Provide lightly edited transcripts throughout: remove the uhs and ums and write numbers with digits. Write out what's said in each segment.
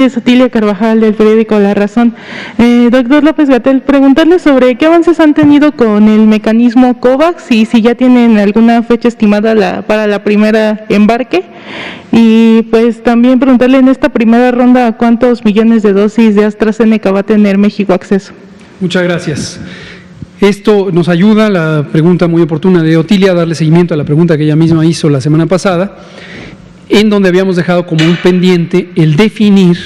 Otilia Carvajal, del periódico La Razón. Doctor López-Gatell, preguntarle sobre qué avances han tenido con el mecanismo COVAX y si ya tienen alguna fecha estimada para la primera embarque, y pues también preguntarle en esta primera ronda a cuántos millones de dosis de AstraZeneca va a tener México acceso. Muchas gracias. Esto nos ayuda, la pregunta muy oportuna de Otilia, a darle seguimiento a la pregunta que ella misma hizo la semana pasada, en donde habíamos dejado como un pendiente el definir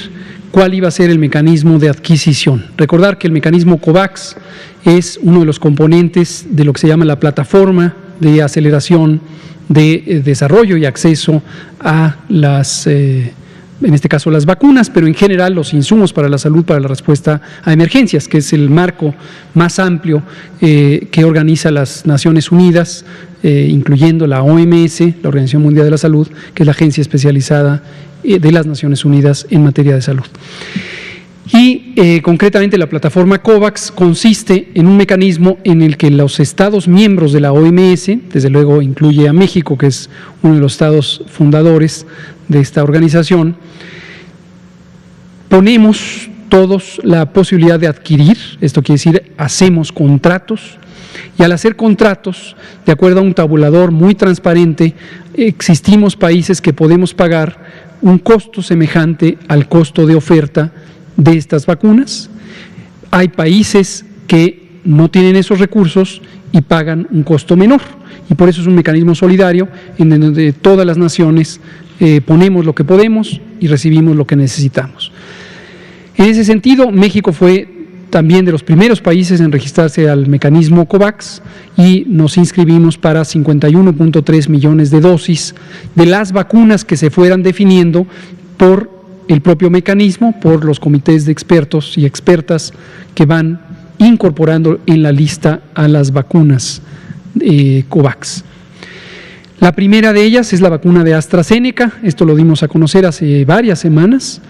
cuál iba a ser el mecanismo de adquisición. Recordar que el mecanismo COVAX es uno de los componentes de lo que se llama la plataforma de aceleración de desarrollo y acceso a las, en este caso las vacunas, pero en general los insumos para la salud, para la respuesta a emergencias, que es el marco más amplio que organiza las Naciones Unidas, incluyendo la OMS, la Organización Mundial de la Salud, que es la agencia especializada de las Naciones Unidas en materia de salud. Y concretamente la plataforma COVAX consiste en un mecanismo en el que los Estados miembros de la OMS, desde luego incluye a México, que es uno de los Estados fundadores de esta organización, ponemos todos la posibilidad de adquirir, esto quiere decir, hacemos contratos, y al hacer contratos, de acuerdo a un tabulador muy transparente, existimos países que podemos pagar un costo semejante al costo de oferta de estas vacunas. Hay países que no tienen esos recursos y pagan un costo menor, y por eso es un mecanismo solidario en donde todas las naciones ponemos lo que podemos y recibimos lo que necesitamos. En ese sentido, México fue también de los primeros países en registrarse al mecanismo COVAX y nos inscribimos para 51.3 millones de dosis de las vacunas que se fueran definiendo por el propio mecanismo, por los comités de expertos y expertas que van incorporando en la lista a las vacunas COVAX. La primera de ellas es la vacuna de AstraZeneca, esto lo dimos a conocer hace varias semanas,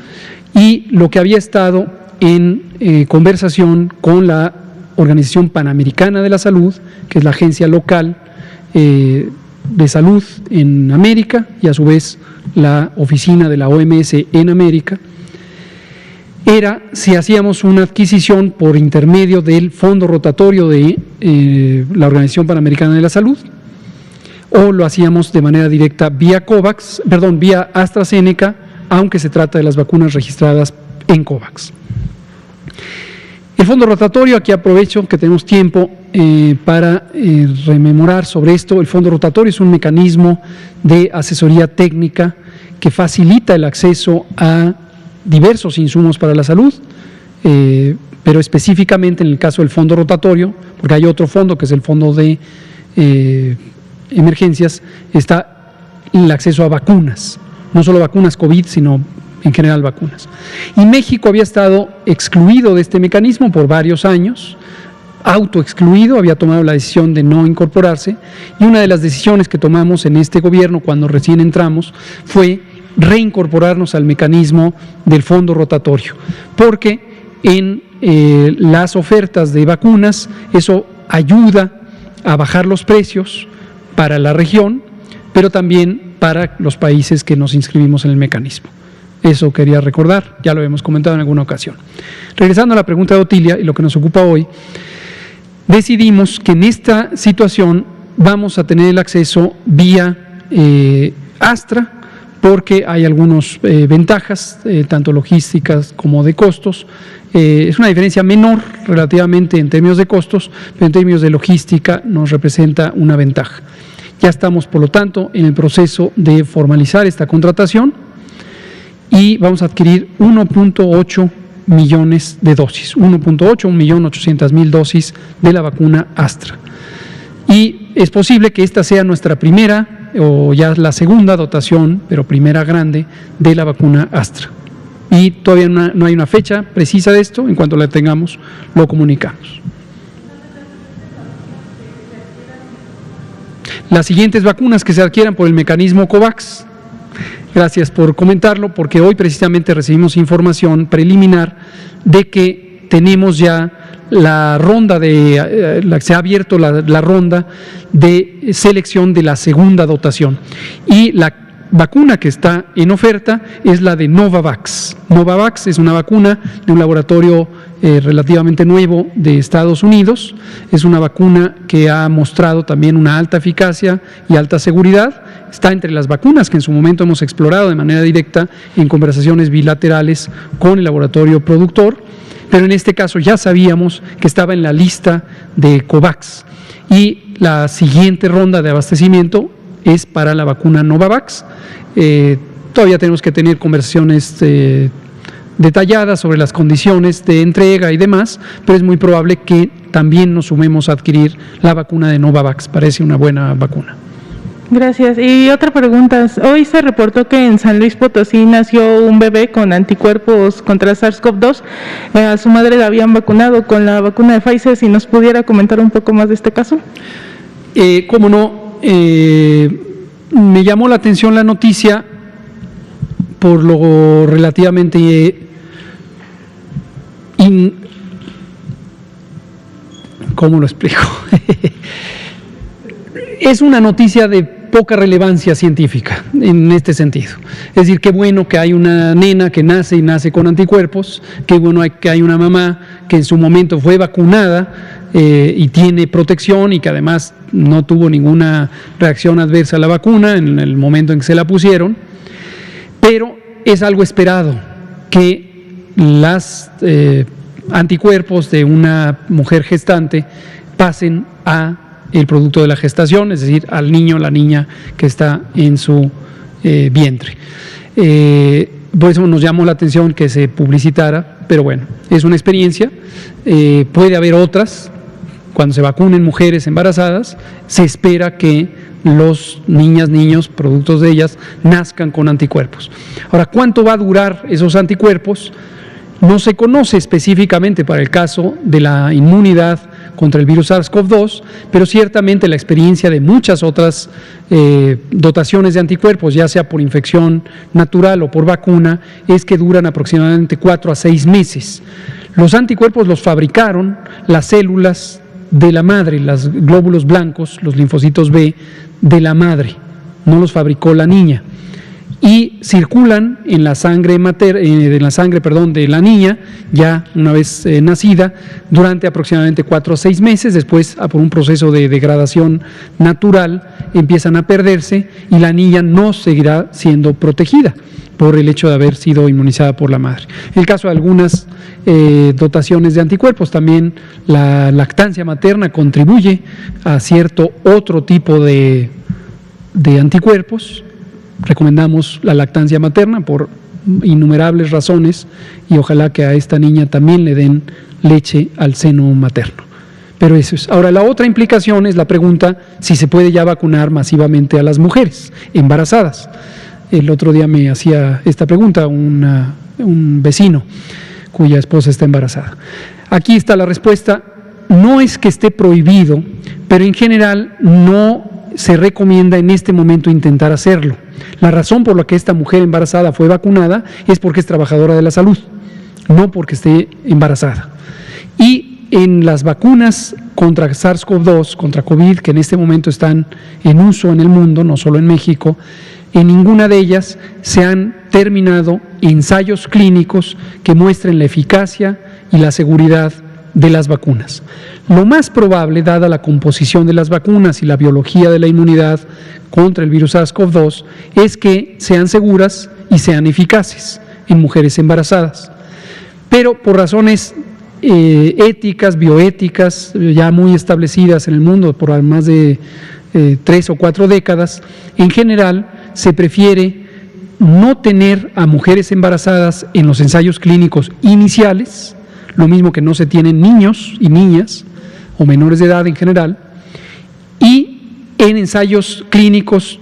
y lo que había estado en conversación con la Organización Panamericana de la Salud, que es la agencia local de salud en América y a su vez la oficina de la OMS en América, era si hacíamos una adquisición por intermedio del fondo rotatorio de la Organización Panamericana de la Salud o lo hacíamos de manera directa vía vía AstraZeneca, aunque se trata de las vacunas registradas en COVAX. El fondo rotatorio, aquí aprovecho que tenemos tiempo para rememorar sobre esto. El fondo rotatorio es un mecanismo de asesoría técnica que facilita el acceso a diversos insumos para la salud, pero específicamente en el caso del fondo rotatorio, porque hay otro fondo que es el fondo de emergencias, está el acceso a vacunas, no solo vacunas COVID, sino en general vacunas. Y México había estado excluido de este mecanismo por varios años, autoexcluido, había tomado la decisión de no incorporarse, y una de las decisiones que tomamos en este gobierno cuando recién entramos fue reincorporarnos al mecanismo del fondo rotatorio, porque en las ofertas de vacunas eso ayuda a bajar los precios para la región, pero también para los países que nos inscribimos en el mecanismo. Eso quería recordar, ya lo hemos comentado en alguna ocasión. Regresando a la pregunta de Otilia y lo que nos ocupa hoy, decidimos que en esta situación vamos a tener el acceso vía Astra, porque hay algunas ventajas, tanto logísticas como de costos. Es una diferencia menor relativamente en términos de costos, pero en términos de logística nos representa una ventaja. Ya estamos, por lo tanto, en el proceso de formalizar esta contratación y vamos a adquirir 1.8 millones de dosis, 1.800.000 dosis de la vacuna Astra. Y es posible que esta sea nuestra primera o ya la segunda dotación, pero primera grande, de la vacuna Astra. Y todavía no hay una fecha precisa de esto, en cuanto la tengamos, lo comunicamos. Las siguientes vacunas que se adquieran por el mecanismo COVAX. Gracias por comentarlo, porque hoy precisamente recibimos información preliminar de que tenemos ya la ronda se ha abierto la ronda de selección de la segunda dotación y la vacuna que está en oferta es la de Novavax. Novavax es una vacuna de un laboratorio relativamente nuevo de Estados Unidos. Es una vacuna que ha mostrado también una alta eficacia y alta seguridad. Está entre las vacunas que en su momento hemos explorado de manera directa en conversaciones bilaterales con el laboratorio productor, pero en este caso ya sabíamos que estaba en la lista de COVAX y la siguiente ronda de abastecimiento es para la vacuna Novavax. Todavía tenemos que tener conversaciones detalladas sobre las condiciones de entrega y demás, pero es muy probable que también nos sumemos a adquirir la vacuna de Novavax. Parece una buena vacuna. Gracias. Y otra pregunta. Hoy se reportó que en San Luis Potosí nació un bebé con anticuerpos contra SARS-CoV-2. A su madre la habían vacunado con la vacuna de Pfizer. Si nos pudiera comentar un poco más de este caso. Cómo no. Me llamó la atención la noticia por lo relativamente ¿cómo lo explico? Es una noticia de poca relevancia científica en este sentido. Es decir, qué bueno que hay una nena que nace y nace con anticuerpos, qué bueno que hay una mamá que en su momento fue vacunada y tiene protección y que además no tuvo ninguna reacción adversa a la vacuna en el momento en que se la pusieron, pero es algo esperado que los anticuerpos de una mujer gestante pasen a el producto de la gestación, es decir, al niño o la niña que está en su vientre. Por eso nos llamó la atención que se publicitara, pero bueno, es una experiencia, puede haber otras. Cuando se vacunen mujeres embarazadas, se espera que los niños, productos de ellas, nazcan con anticuerpos. Ahora, ¿cuánto va a durar esos anticuerpos? No se conoce específicamente para el caso de la inmunidad contra el virus SARS-CoV-2, pero ciertamente la experiencia de muchas otras dotaciones de anticuerpos, ya sea por infección natural o por vacuna, es que duran aproximadamente 4 a 6 meses. Los anticuerpos los fabricaron las células de la madre, los glóbulos blancos, los linfocitos B de la madre, no los fabricó la niña. Y circulan en la sangre de la niña, ya una vez nacida, durante aproximadamente 4 a 6 meses. Después, por un proceso de degradación natural, empiezan a perderse y la niña no seguirá siendo protegida por el hecho de haber sido inmunizada por la madre. En el caso de algunas dotaciones de anticuerpos, también la lactancia materna contribuye a cierto otro tipo de anticuerpos. Recomendamos la lactancia materna por innumerables razones y ojalá que a esta niña también le den leche al seno materno. Pero eso es. Ahora, la otra implicación es la pregunta si se puede ya vacunar masivamente a las mujeres embarazadas. El otro día me hacía esta pregunta un vecino cuya esposa está embarazada. Aquí está la respuesta. No es que esté prohibido, pero en general no se recomienda en este momento intentar hacerlo. La razón por la que esta mujer embarazada fue vacunada es porque es trabajadora de la salud, no porque esté embarazada. Y en las vacunas contra SARS-CoV-2, contra COVID, que en este momento están en uso en el mundo, no solo en México, en ninguna de ellas se han terminado ensayos clínicos que muestren la eficacia y la seguridad de las vacunas. Lo más probable, dada la composición de las vacunas y la biología de la inmunidad contra el virus SARS-CoV-2, es que sean seguras y sean eficaces en mujeres embarazadas. Pero por razones éticas, bioéticas, ya muy establecidas en el mundo por más de 3 o 4 décadas, en general se prefiere no tener a mujeres embarazadas en los ensayos clínicos iniciales, lo mismo que no se tienen niños y niñas o menores de edad en general, y en ensayos clínicos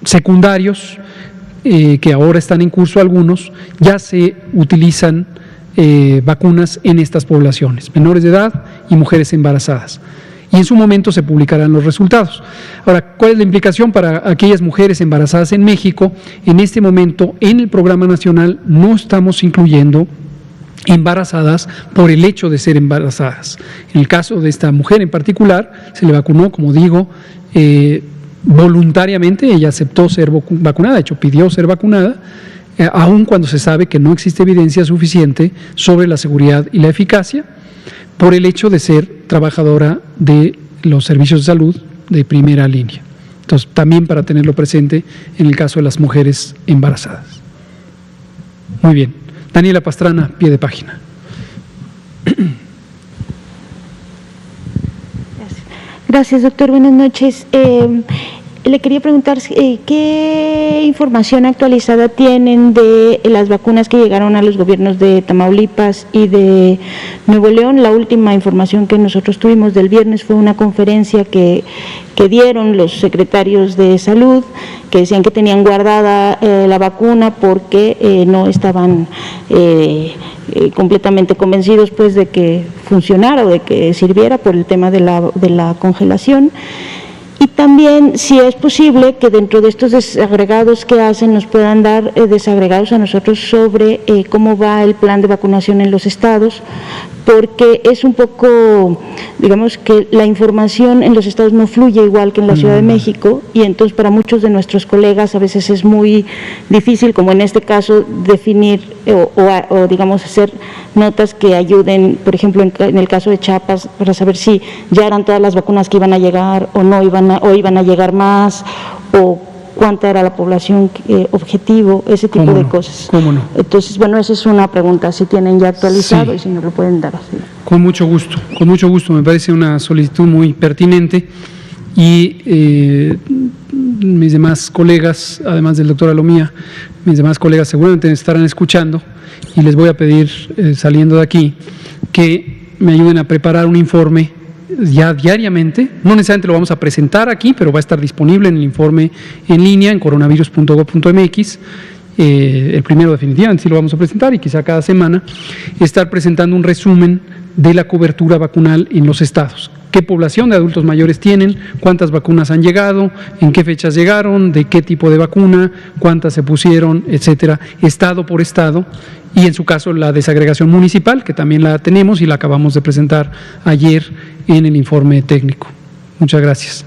secundarios, que ahora están en curso algunos, ya se utilizan vacunas en estas poblaciones, menores de edad y mujeres embarazadas. Y en su momento se publicarán los resultados. Ahora, ¿cuál es la implicación para aquellas mujeres embarazadas en México? En este momento, en el programa nacional, no estamos incluyendo embarazadas por el hecho de ser embarazadas. En el caso de esta mujer en particular, se le vacunó, como digo, voluntariamente ella aceptó ser vacunada, de hecho pidió ser vacunada, aun cuando se sabe que no existe evidencia suficiente sobre la seguridad y la eficacia, por el hecho de ser trabajadora de los servicios de salud de primera línea. Entonces, también para tenerlo presente en el caso de las mujeres embarazadas. Muy bien. Daniela Pastrana, pie de página. Gracias, doctor. Buenas noches. Le quería preguntar qué información actualizada tienen de las vacunas que llegaron a los gobiernos de Tamaulipas y de Nuevo León. La última información que nosotros tuvimos del viernes fue una conferencia que dieron los secretarios de salud, que decían que tenían guardada la vacuna porque no estaban completamente convencidos pues de que funcionara o de que sirviera por el tema de la congelación. Y también, si es posible, que dentro de estos desagregados que hacen nos puedan dar desagregados a nosotros sobre cómo va el plan de vacunación en los estados, porque es un poco, digamos que la información en los estados no fluye igual que en la Ciudad de México, y entonces para muchos de nuestros colegas a veces es muy difícil, como en este caso, definir o digamos hacer notas que ayuden, por ejemplo en el caso de Chiapas, para saber si ya eran todas las vacunas que iban a llegar o no iban a llegar más, o cuánta era la población objetivo, ese tipo de cosas. ¿Cómo no? Entonces, bueno, esa es una pregunta, si tienen ya actualizado, sí, y si nos lo pueden dar así. Con mucho gusto, me parece una solicitud muy pertinente, y mis demás colegas, además del doctor Alomía, mis demás colegas seguramente estarán escuchando, y les voy a pedir, saliendo de aquí, que me ayuden a preparar un informe ya diariamente. No necesariamente lo vamos a presentar aquí, pero va a estar disponible en el informe en línea en coronavirus.gov.mx. El primero definitivamente sí lo vamos a presentar, y quizá cada semana estar presentando un resumen de la cobertura vacunal en los estados. ¿Qué población de adultos mayores tienen? ¿Cuántas vacunas han llegado? ¿En qué fechas llegaron? ¿De qué tipo de vacuna? ¿Cuántas se pusieron? Etcétera, estado por estado. Y en su caso la desagregación municipal, que también la tenemos y la acabamos de presentar ayer en el informe técnico. Muchas gracias.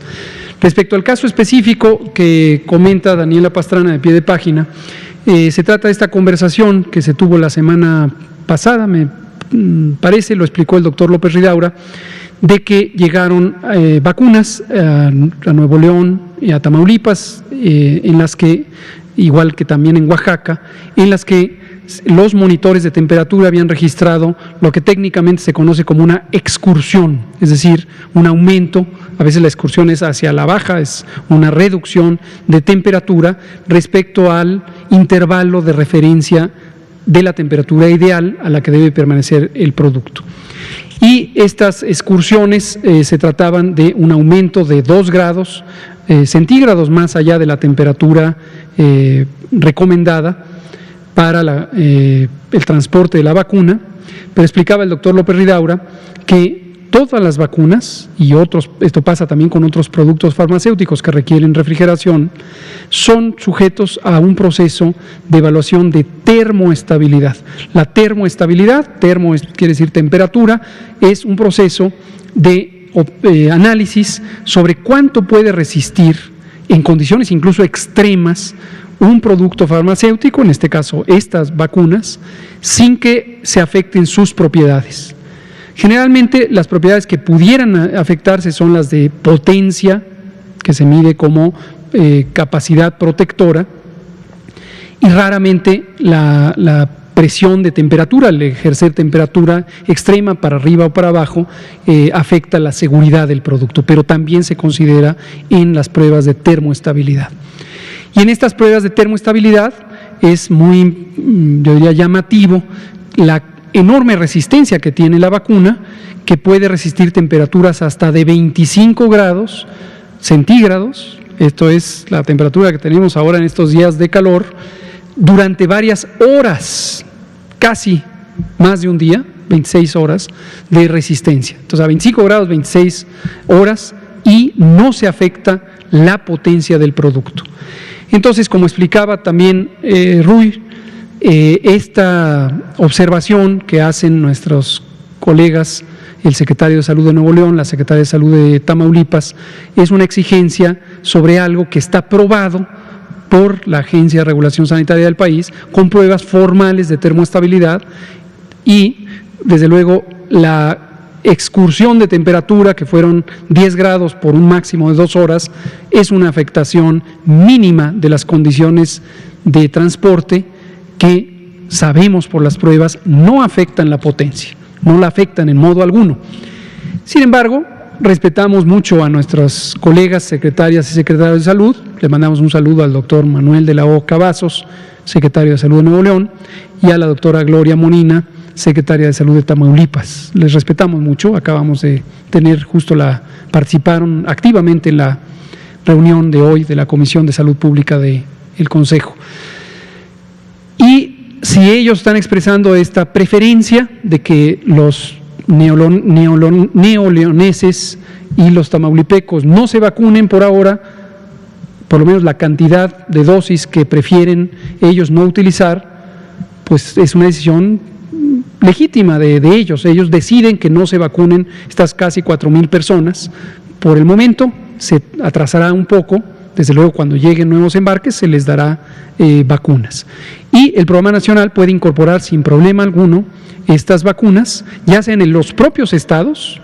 Respecto al caso específico que comenta Daniela Pastrana de pie de página, se trata de esta conversación que se tuvo la semana pasada, me parece, lo explicó el doctor López Ridaura, de que llegaron vacunas a Nuevo León y a Tamaulipas, en las que, igual que también en Oaxaca, en las que los monitores de temperatura habían registrado lo que técnicamente se conoce como una excursión, es decir, un aumento. A veces la excursión es hacia la baja, es una reducción de temperatura respecto al intervalo de referencia de la temperatura ideal a la que debe permanecer el producto. Y estas excursiones se trataban de un aumento de 2 grados centígrados más allá de la temperatura recomendada para el transporte de la vacuna, pero explicaba el doctor López Ridaura que todas las vacunas, y esto pasa también con otros productos farmacéuticos que requieren refrigeración, son sujetos a un proceso de evaluación de termoestabilidad. La termoestabilidad, quiere decir temperatura, es un proceso de análisis sobre cuánto puede resistir en condiciones incluso extremas un producto farmacéutico, en este caso estas vacunas, sin que se afecten sus propiedades. Generalmente las propiedades que pudieran afectarse son las de potencia, que se mide como capacidad protectora, y raramente la presión de temperatura, al ejercer temperatura extrema para arriba o para abajo, afecta la seguridad del producto, pero también se considera en las pruebas de termoestabilidad. Y en estas pruebas de termoestabilidad es muy, yo diría, llamativo la enorme resistencia que tiene la vacuna, que puede resistir temperaturas hasta de 25 grados centígrados, esto es la temperatura que tenemos ahora en estos días de calor, durante varias horas, casi más de un día, 26 horas de resistencia. Entonces a 25 grados, 26 horas, y no se afecta la potencia del producto. Entonces, como explicaba también Ruy, esta observación que hacen nuestros colegas el secretario de Salud de Nuevo León, la secretaria de Salud de Tamaulipas, es una exigencia sobre algo que está probado por la Agencia de Regulación Sanitaria del país, con pruebas formales de termoestabilidad y, desde luego, la excursión de temperatura, que fueron 10 grados por un máximo de 2 horas, es una afectación mínima de las condiciones de transporte que sabemos por las pruebas no afectan la potencia, no la afectan en modo alguno. Sin embargo, respetamos mucho a nuestras colegas secretarias y secretarios de salud. Le mandamos un saludo al doctor Manuel de la O. Cavazos, secretario de Salud de Nuevo León, y a la doctora Gloria Molina, secretaria de Salud de Tamaulipas. Les respetamos mucho. Acabamos de tener participaron activamente en la reunión de hoy de la Comisión de Salud Pública del Consejo. Y si ellos están expresando esta preferencia de que los neoleoneses y los tamaulipecos no se vacunen por ahora, por lo menos la cantidad de dosis que prefieren ellos no utilizar, pues es una decisión legítima de ellos. Ellos deciden que no se vacunen estas casi 4,000 personas. Por el momento se atrasará un poco, desde luego cuando lleguen nuevos embarques se les dará vacunas. Y el Programa Nacional puede incorporar sin problema alguno estas vacunas, ya sean en los propios estados,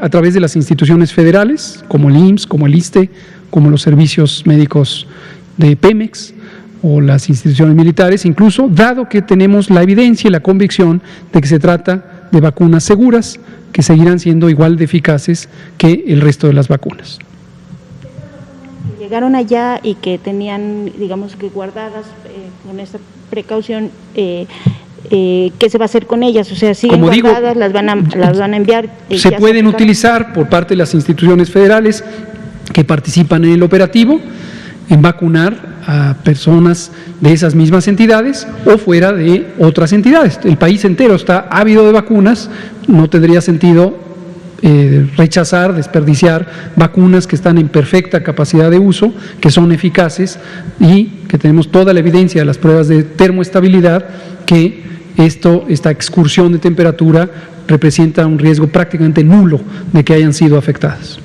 a través de las instituciones federales, como el IMSS, como el ISSSTE, como los servicios médicos de Pemex o las instituciones militares, incluso, dado que tenemos la evidencia y la convicción de que se trata de vacunas seguras, que seguirán siendo igual de eficaces que el resto de las vacunas. Llegaron allá y que tenían, digamos que guardadas con esta precaución, ¿qué se va a hacer con ellas? O sea, siguen guardadas, las van a enviar. Se pueden utilizar por parte de las instituciones federales que participan en el operativo en vacunar a personas de esas mismas entidades o fuera de otras entidades. El país entero está ávido de vacunas, no tendría sentido rechazar, desperdiciar vacunas que están en perfecta capacidad de uso, que son eficaces y que tenemos toda la evidencia de las pruebas de termoestabilidad que esta excursión de temperatura representa un riesgo prácticamente nulo de que hayan sido afectadas.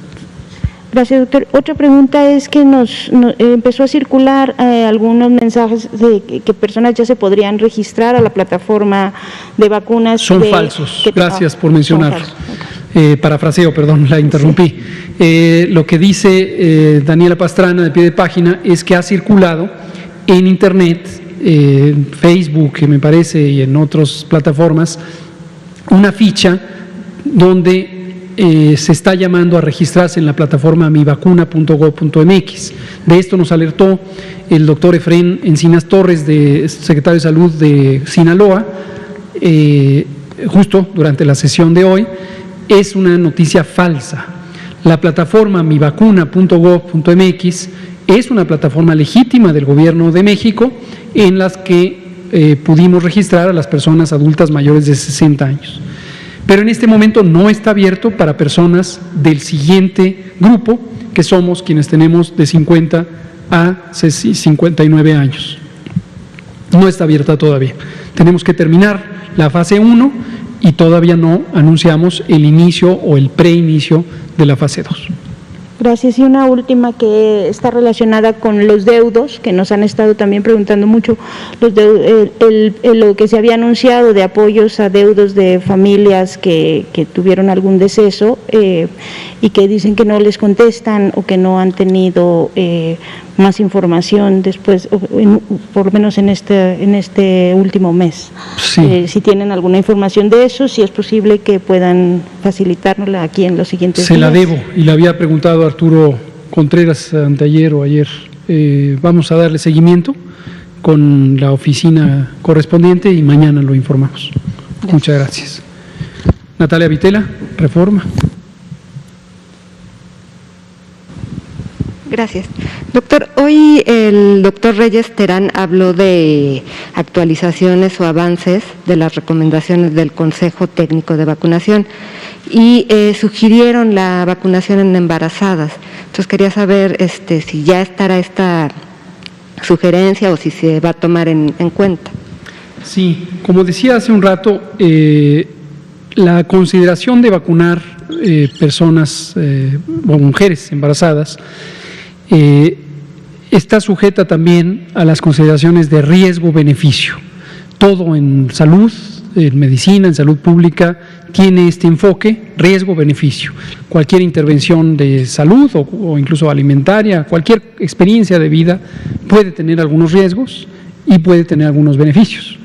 Gracias, doctor. Otra pregunta es que nos empezó a circular algunos mensajes de que personas ya se podrían registrar a la plataforma de vacunas. Son falsos. Gracias por mencionarlo. Parafraseo, perdón, la interrumpí. Lo que dice Daniela Pastrana de pie de página es que ha circulado en Internet, en Facebook, que me parece, y en otras plataformas, una ficha donde se está llamando a registrarse en la plataforma mivacuna.gov.mx. De esto nos alertó el doctor Efrén Encinas Torres, secretario de Salud de Sinaloa, justo durante la sesión de hoy. Es una noticia falsa. La plataforma mivacuna.gov.mx es una plataforma legítima del Gobierno de México en las que pudimos registrar a las personas adultas mayores de 60 años. Pero en este momento no está abierto para personas del siguiente grupo, que somos quienes tenemos de 50 a 59 años. No está abierta todavía. Tenemos que terminar la fase 1 y todavía no anunciamos el inicio o el preinicio de la fase 2. Gracias. Y una última que está relacionada con los deudos, que nos han estado también preguntando mucho, lo que se había anunciado de apoyos a deudos de familias que tuvieron algún deceso y que dicen que no les contestan o que no han tenido más información después, por lo menos en este último mes. Sí. Si tienen alguna información de eso, si es posible que puedan facilitárnosla aquí en los siguientes días. Se la debo y le había preguntado a Arturo Contreras anteayer o ayer. Vamos a darle seguimiento con la oficina correspondiente y mañana lo informamos. Gracias. Muchas gracias. Natalia Vitela, Reforma. Gracias. Doctor, hoy el doctor Reyes Terán habló de actualizaciones o avances de las recomendaciones del Consejo Técnico de Vacunación y sugirieron la vacunación en embarazadas. Entonces quería saber si ya estará esta sugerencia o si se va a tomar en cuenta. Sí, como decía hace un rato, La consideración de vacunar personas o mujeres embarazadas está sujeta también a las consideraciones de riesgo-beneficio. Todo en salud, en medicina, en salud pública, tiene este enfoque, riesgo-beneficio. Cualquier intervención de salud o incluso alimentaria, cualquier experiencia de vida puede tener algunos riesgos y puede tener algunos beneficios.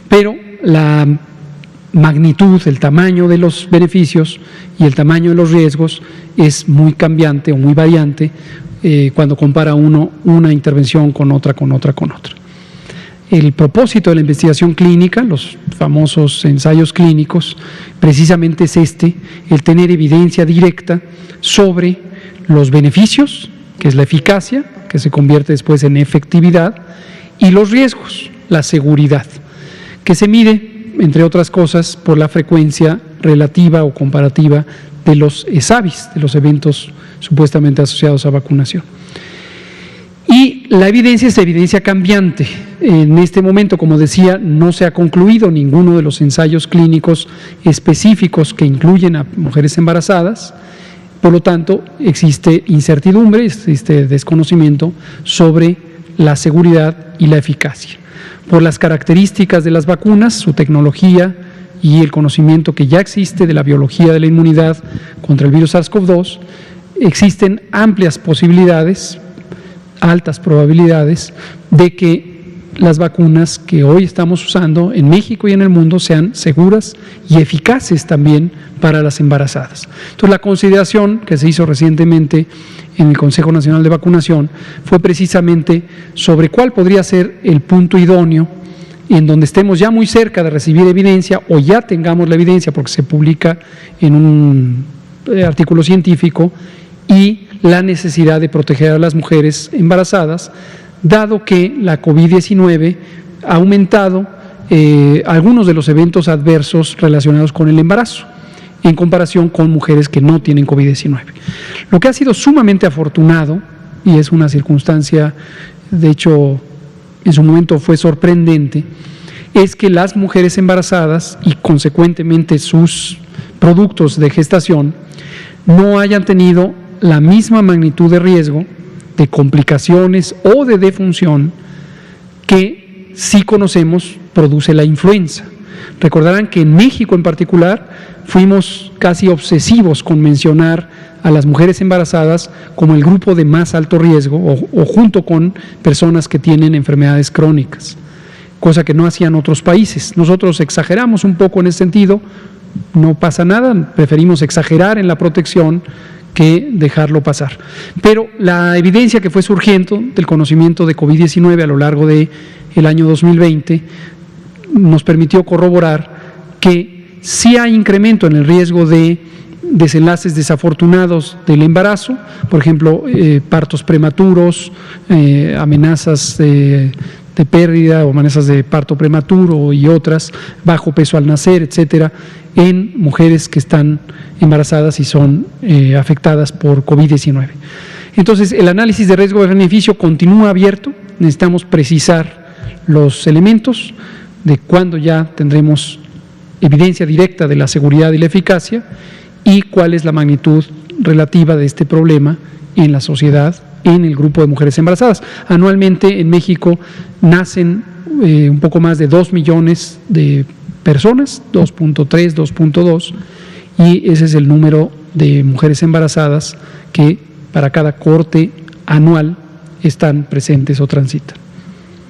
Pero la magnitud, el tamaño de los beneficios y el tamaño de los riesgos es muy cambiante o muy variante cuando compara uno una intervención con otra. El propósito de la investigación clínica, los famosos ensayos clínicos, precisamente es el tener evidencia directa sobre los beneficios, que es la eficacia, que se convierte después en efectividad, y los riesgos, la seguridad, que se mide, entre otras cosas, por la frecuencia relativa o comparativa de los ESAVIs, de los eventos supuestamente asociados a vacunación. Y la evidencia es evidencia cambiante. En este momento, como decía, no se ha concluido ninguno de los ensayos clínicos específicos que incluyen a mujeres embarazadas. Por lo tanto, existe incertidumbre, existe desconocimiento sobre la seguridad y la eficacia. Por las características de las vacunas, su tecnología y el conocimiento que ya existe de la biología de la inmunidad contra el virus SARS-CoV-2, existen amplias posibilidades, altas probabilidades de que las vacunas que hoy estamos usando en México y en el mundo sean seguras y eficaces también para las embarazadas. Entonces, la consideración que se hizo recientemente en el Consejo Nacional de Vacunación fue precisamente sobre cuál podría ser el punto idóneo en donde estemos ya muy cerca de recibir evidencia o ya tengamos la evidencia porque se publica en un artículo científico, y la necesidad de proteger a las mujeres embarazadas, dado que la COVID-19 ha aumentado algunos de los eventos adversos relacionados con el embarazo, en comparación con mujeres que no tienen COVID-19. Lo que ha sido sumamente afortunado, y es una circunstancia, de hecho, en su momento fue sorprendente, es que las mujeres embarazadas y consecuentemente sus productos de gestación no hayan tenido la misma magnitud de riesgo de complicaciones o de defunción que sí conocemos produce la influenza. Recordarán que en México en particular fuimos casi obsesivos con mencionar a las mujeres embarazadas como el grupo de más alto riesgo o junto con personas que tienen enfermedades crónicas, cosa que no hacían otros países. Nosotros exageramos un poco en ese sentido, no pasa nada, preferimos exagerar en la protección que dejarlo pasar. Pero la evidencia que fue surgiendo del conocimiento de COVID-19 a lo largo del año 2020 nos permitió corroborar que sí hay incremento en el riesgo de desenlaces desafortunados del embarazo, por ejemplo, partos prematuros, amenazas de pérdida o amenazas de parto prematuro y otras, bajo peso al nacer, etcétera, en mujeres que están embarazadas y son afectadas por COVID-19. Entonces, el análisis de riesgo-beneficio continúa abierto, necesitamos precisar los elementos de cuándo ya tendremos evidencia directa de la seguridad y la eficacia y cuál es la magnitud relativa de este problema en la sociedad, en el grupo de mujeres embarazadas. Anualmente en México nacen un poco más de 2 millones de personas, 2.3, 2.2, y ese es el número de mujeres embarazadas que para cada corte anual están presentes o transitan.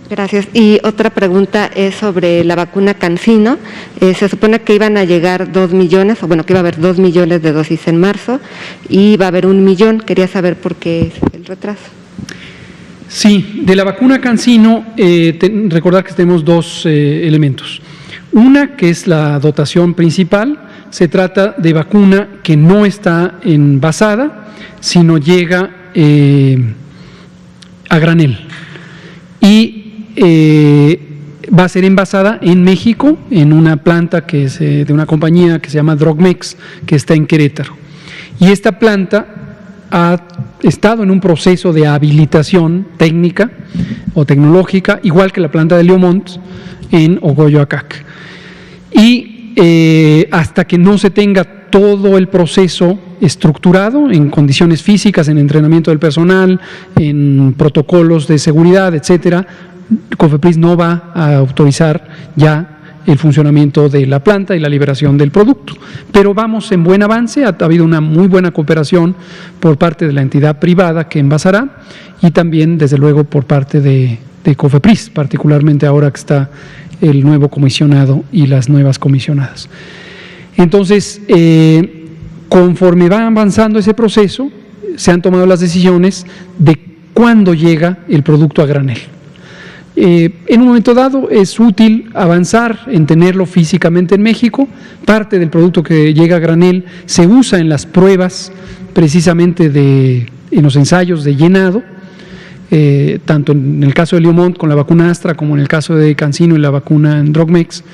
Gracias. Y otra pregunta es sobre la vacuna CanSino. Se supone que iban a llegar 2 millones, o bueno, que iba a haber 2 millones de dosis en marzo y va a haber 1 millón. Quería saber por qué el retraso. Sí, de la vacuna CanSino, recordar que tenemos dos elementos. Una, que es la dotación principal, se trata de vacuna que no está envasada, sino llega a granel. Y va a ser envasada en México, en una planta que es de una compañía que se llama Drogmex, que está en Querétaro. Y esta planta ha estado en un proceso de habilitación técnica o tecnológica, igual que la planta de Leomont en Ogoyoacac. Y hasta que no se tenga todo el proceso estructurado en condiciones físicas, en entrenamiento del personal, en protocolos de seguridad, etcétera, COFEPRIS no va a autorizar ya el funcionamiento de la planta y la liberación del producto. Pero vamos en buen avance, ha habido una muy buena cooperación por parte de la entidad privada que envasará y también, desde luego, por parte de COFEPRIS, particularmente ahora que está el nuevo comisionado y las nuevas comisionadas. Entonces, conforme va avanzando ese proceso, se han tomado las decisiones de cuándo llega el producto a granel. En un momento dado es útil avanzar en tenerlo físicamente en México. Parte del producto que llega a granel se usa en las pruebas precisamente en los ensayos de llenado, tanto en el caso de Leomont con la vacuna Astra como en el caso de CanSino y la vacuna Drogmex,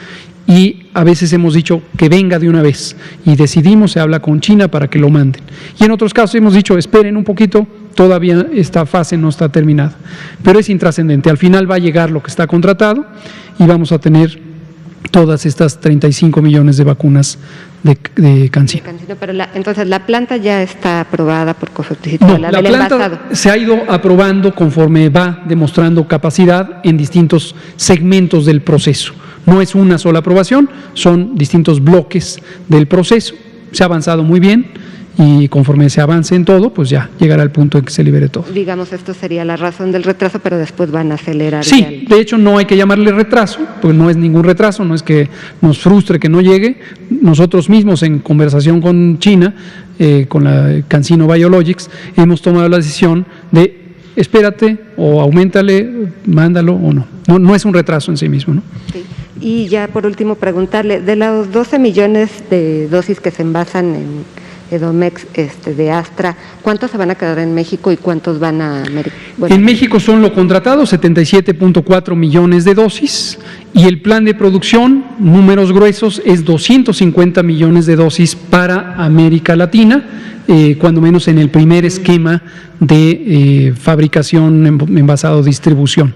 y a veces hemos dicho que venga de una vez y decidimos, se habla con China para que lo manden, y en otros casos hemos dicho esperen un poquito, todavía esta fase no está terminada, pero es intrascendente, al final va a llegar lo que está contratado y vamos a tener todas estas 35 millones de vacunas de CanSino. Pero entonces la planta ya está aprobada por COFEPRIS. No, la planta se ha ido aprobando conforme va demostrando capacidad en distintos segmentos del proceso. No es una sola aprobación, son distintos bloques del proceso. Se ha avanzado muy bien y conforme se avance en todo, pues ya llegará el punto en que se libere todo. Digamos, esto sería la razón del retraso, pero después van a acelerar. Sí, de hecho no hay que llamarle retraso, porque no es ningún retraso, no es que nos frustre que no llegue. Nosotros mismos en conversación con China, con la CanSino Biologics, hemos tomado la decisión de espérate o auméntale, mándalo o no. No es un retraso en sí mismo, ¿no? Sí. Y ya por último preguntarle, de los 12 millones de dosis que se envasan en Edomex de Astra, ¿cuántos se van a quedar en México y cuántos van a América? Bueno, en México son lo contratado, 77.4 millones de dosis, y el plan de producción, números gruesos, es 250 millones de dosis para América Latina, cuando menos en el primer esquema de fabricación, envasado, distribución.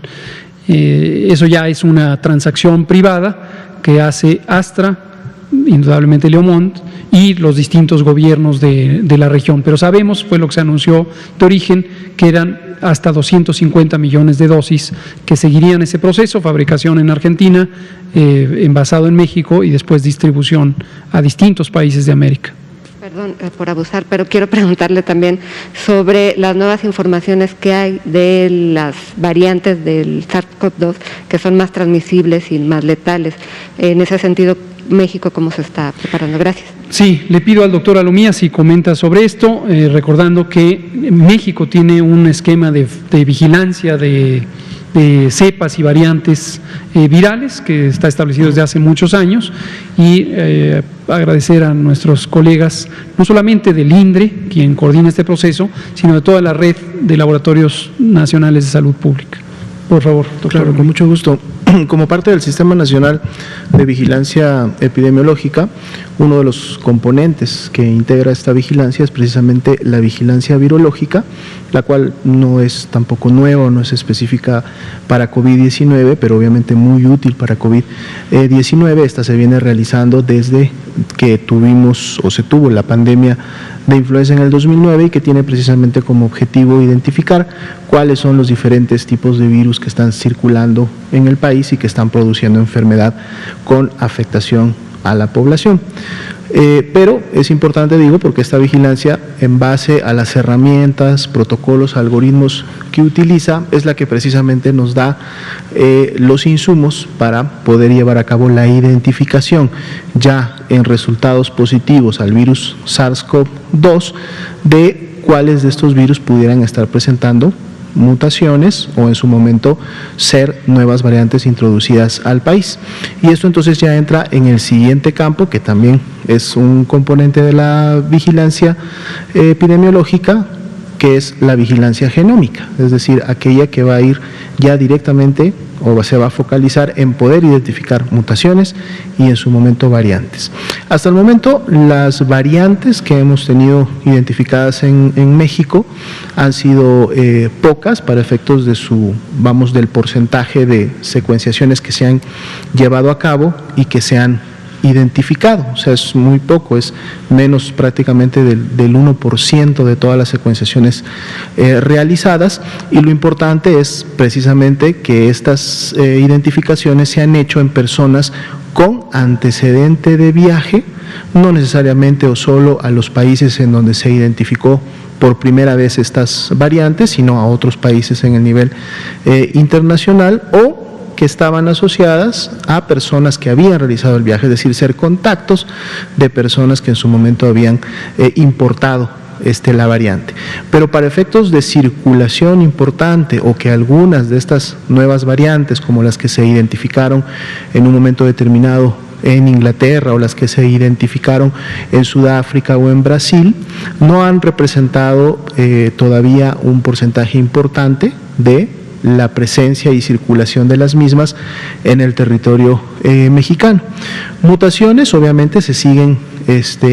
Eso ya es una transacción privada que hace Astra, indudablemente Leomont y los distintos gobiernos de la región, pero sabemos, fue lo que se anunció de origen, que eran hasta 250 millones de dosis que seguirían ese proceso, fabricación en Argentina, envasado en México y después distribución a distintos países de América. Perdón por abusar, pero quiero preguntarle también sobre las nuevas informaciones que hay de las variantes del SARS-CoV-2 que son más transmisibles y más letales. En ese sentido, México, ¿cómo se está preparando? Gracias. Sí, le pido al doctor Alomía si comenta sobre esto, recordando que México tiene un esquema de vigilancia de cepas y variantes virales que está establecido desde hace muchos años, y agradecer a nuestros colegas, no solamente del INDRE, quien coordina este proceso, sino de toda la red de laboratorios nacionales de salud pública. Por favor, doctor. Claro, con mucho gusto. Como parte del Sistema Nacional de Vigilancia Epidemiológica, uno de los componentes que integra esta vigilancia es precisamente la vigilancia virológica, la cual no es tampoco nueva, no es específica para COVID-19, pero obviamente muy útil para COVID-19. Esta se viene realizando desde que tuvimos o se tuvo la pandemia de influenza en el 2009 y que tiene precisamente como objetivo identificar cuáles son los diferentes tipos de virus que están circulando en el país y que están produciendo enfermedad con afectación a la población. Pero es importante, digo, porque esta vigilancia, en base a las herramientas, protocolos, algoritmos que utiliza, es la que precisamente nos da los insumos para poder llevar a cabo la identificación ya en resultados positivos al virus SARS-CoV-2 de cuáles de estos virus pudieran estar presentando mutaciones o en su momento ser nuevas variantes introducidas al país. Y esto entonces ya entra en el siguiente campo, que también es un componente de la vigilancia epidemiológica, que es la vigilancia genómica, es decir, aquella que va a ir ya directamente o se va a focalizar en poder identificar mutaciones y en su momento variantes. Hasta el momento, las variantes que hemos tenido identificadas en México han sido pocas para efectos de del porcentaje de secuenciaciones que se han llevado a cabo y que se han identificado, o sea, es muy poco, es menos prácticamente del 1% de todas las secuenciaciones realizadas, y lo importante es precisamente que estas identificaciones se han hecho en personas con antecedente de viaje, no necesariamente o solo a los países en donde se identificó por primera vez estas variantes, sino a otros países en el nivel internacional, o que estaban asociadas a personas que habían realizado el viaje, es decir, ser contactos de personas que en su momento habían importado la variante. Pero para efectos de circulación importante, o que algunas de estas nuevas variantes, como las que se identificaron en un momento determinado en Inglaterra o las que se identificaron en Sudáfrica o en Brasil, no han representado todavía un porcentaje importante de la presencia y circulación de las mismas en el territorio mexicano. Mutaciones obviamente se siguen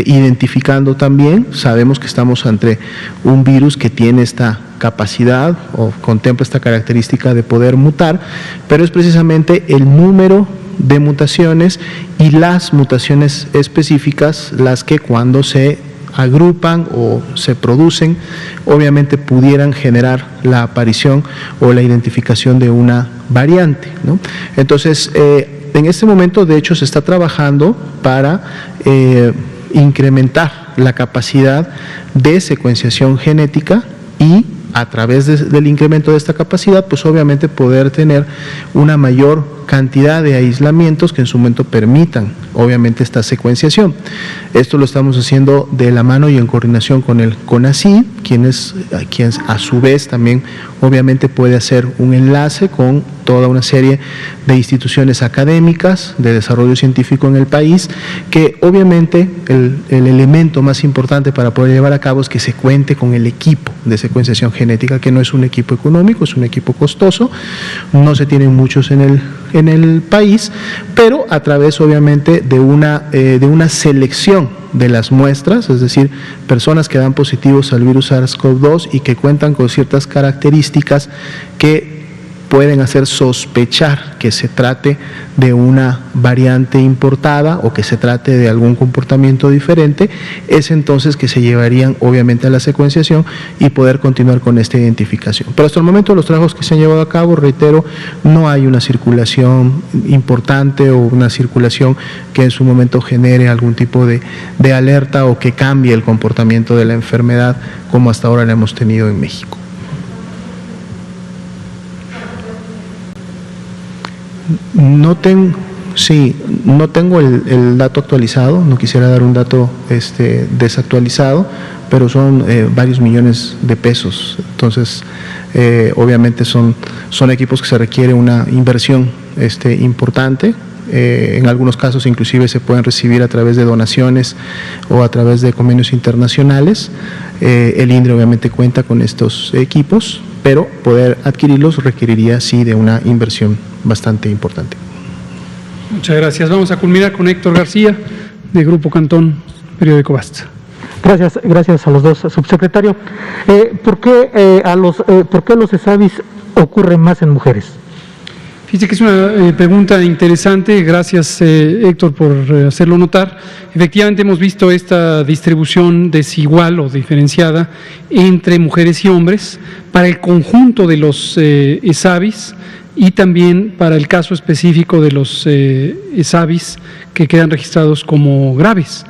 identificando también. Sabemos que estamos ante un virus que tiene esta capacidad o contempla esta característica de poder mutar, pero es precisamente el número de mutaciones y las mutaciones específicas las que, cuando se agrupan o se producen, obviamente pudieran generar la aparición o la identificación de una variante, ¿no? Entonces, en este momento, de hecho, se está trabajando para incrementar la capacidad de secuenciación genética y, a través del incremento de esta capacidad, pues obviamente poder tener una mayor cantidad de aislamientos que en su momento permitan obviamente esta secuenciación. Esto lo estamos haciendo de la mano y en coordinación con el CONACYT, quien a su vez también obviamente puede hacer un enlace con toda una serie de instituciones académicas de desarrollo científico en el país, que obviamente el elemento más importante para poder llevar a cabo es que se cuente con el equipo de secuenciación genética, que no es un equipo económico, es un equipo costoso, no se tienen muchos en el país, pero a través obviamente de una selección de las muestras, es decir, personas que dan positivos al virus SARS-CoV-2 y que cuentan con ciertas características que pueden hacer sospechar que se trate de una variante importada o que se trate de algún comportamiento diferente, es entonces que se llevarían obviamente a la secuenciación y poder continuar con esta identificación. Pero hasta el momento los trabajos que se han llevado a cabo, reitero, no hay una circulación importante o una circulación que en su momento genere algún tipo de alerta o que cambie el comportamiento de la enfermedad como hasta ahora la hemos tenido en México. No tengo el dato actualizado, no quisiera dar un dato desactualizado, pero son varios millones de pesos. Entonces, obviamente son equipos que se requiere una inversión importante. En algunos casos inclusive se pueden recibir a través de donaciones o a través de convenios internacionales. El INDRE obviamente cuenta con estos equipos, pero poder adquirirlos requeriría sí de una inversión bastante importante. Muchas gracias. Vamos a culminar con Héctor García, de Grupo Cantón, Periódico Basta. Gracias a los dos, subsecretario. ¿Por qué los ESAVIS ocurren más en mujeres? Fíjese que es una pregunta interesante, gracias Héctor por hacerlo notar. Efectivamente hemos visto esta distribución desigual o diferenciada entre mujeres y hombres para el conjunto de los ESAVIS y también para el caso específico de los ESAVIS que quedan registrados como graves.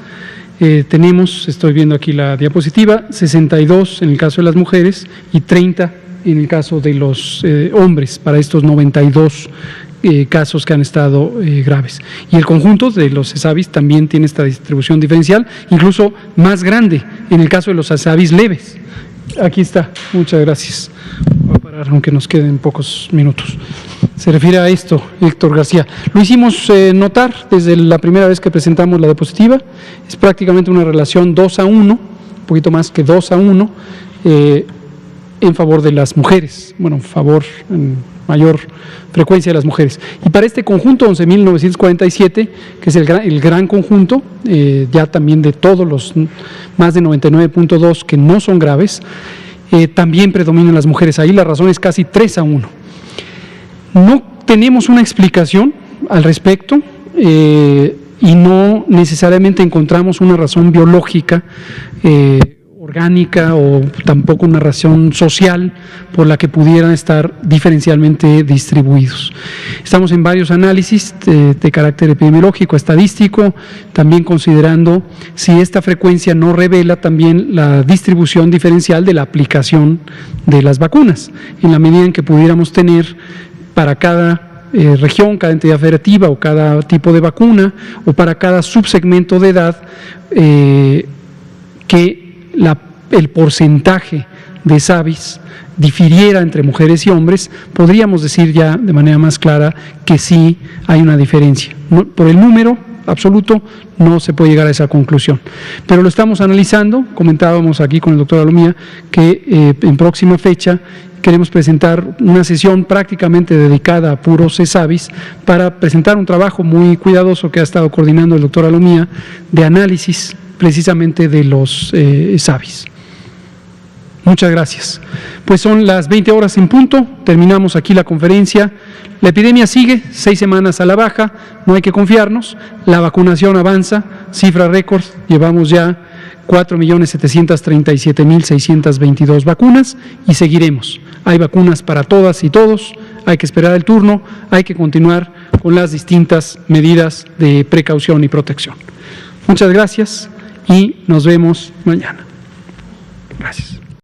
Tenemos, estoy viendo aquí la diapositiva, 62 en el caso de las mujeres y 30 en el caso de los hombres, para estos 92 casos que han estado graves. Y el conjunto de los ESAVIS también tiene esta distribución diferencial, incluso más grande en el caso de los ESAVIS leves. Aquí está, muchas gracias. Voy a parar aunque nos queden pocos minutos. Se refiere a esto, Héctor García. Lo hicimos notar desde la primera vez que presentamos la diapositiva, es prácticamente una relación 2:1, un poquito más que 2:1, en favor de las mujeres, bueno, en mayor frecuencia de las mujeres. Y para este conjunto 11.947, que es el gran conjunto, ya también de todos los más de 99.2 que no son graves, también predominan las mujeres. Ahí la razón es casi 3:1. No tenemos una explicación al respecto, y no necesariamente encontramos una razón biológica orgánica o tampoco una razón social por la que pudieran estar diferencialmente distribuidos. Estamos en varios análisis de carácter epidemiológico, estadístico, también considerando si esta frecuencia no revela también la distribución diferencial de la aplicación de las vacunas, en la medida en que pudiéramos tener para cada región, cada entidad federativa o cada tipo de vacuna o para cada subsegmento de edad que el porcentaje de SAVIs difiriera entre mujeres y hombres, podríamos decir ya de manera más clara que sí hay una diferencia. No, por el número absoluto no se puede llegar a esa conclusión, pero lo estamos analizando. Comentábamos aquí con el doctor Alomía que en próxima fecha queremos presentar una sesión prácticamente dedicada a puros SAVIs para presentar un trabajo muy cuidadoso que ha estado coordinando el doctor Alomía de análisis precisamente de los SAVIs. Muchas gracias. Pues son las 20 horas en punto, terminamos aquí la conferencia. La epidemia sigue, 6 semanas a la baja, no hay que confiarnos, la vacunación avanza, cifra récord, llevamos ya 4.737.622 vacunas y seguiremos. Hay vacunas para todas y todos, hay que esperar el turno, hay que continuar con las distintas medidas de precaución y protección. Muchas gracias y nos vemos mañana. Gracias.